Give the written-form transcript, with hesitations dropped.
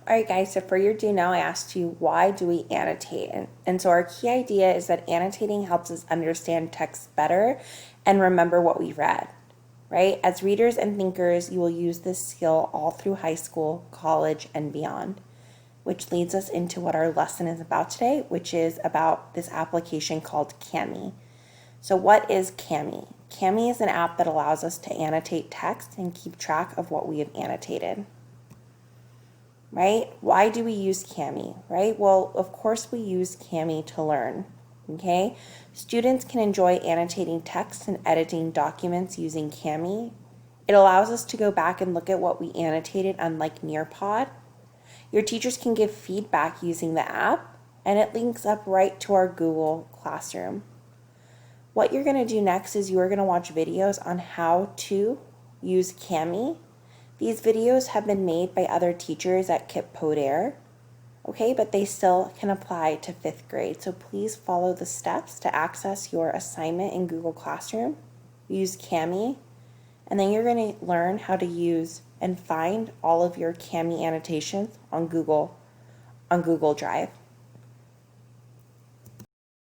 All right, guys, so for your do now, I asked you, why do we annotate? And so our key idea is that annotating helps us understand text better and remember what we read, right? As readers and thinkers, you will use this skill all through high school, college, and beyond, which leads us into what our lesson is about today, which is about this application called whykami. So what is whykami? Whykami is an app that allows us to annotate text and keep track of what we have annotated. Right? Why do we use whykami, right? Well, of course we use whykami to learn, okay? Students can enjoy annotating text and editing documents using whykami. It allows us to go back and look at what we annotated, unlike Nearpod. Your teachers can give feedback using the app, and it links up right to our Google Classroom. What you're going to do next is you're going to watch videos on how to use whykami. These videos have been made by other teachers at Kip Podair, okay, but they still can apply to 5th grade. So please follow the steps to access your assignment in Google Classroom. Use whykami, and then you're going to learn how to use and find all of your whykami annotations on Google Drive.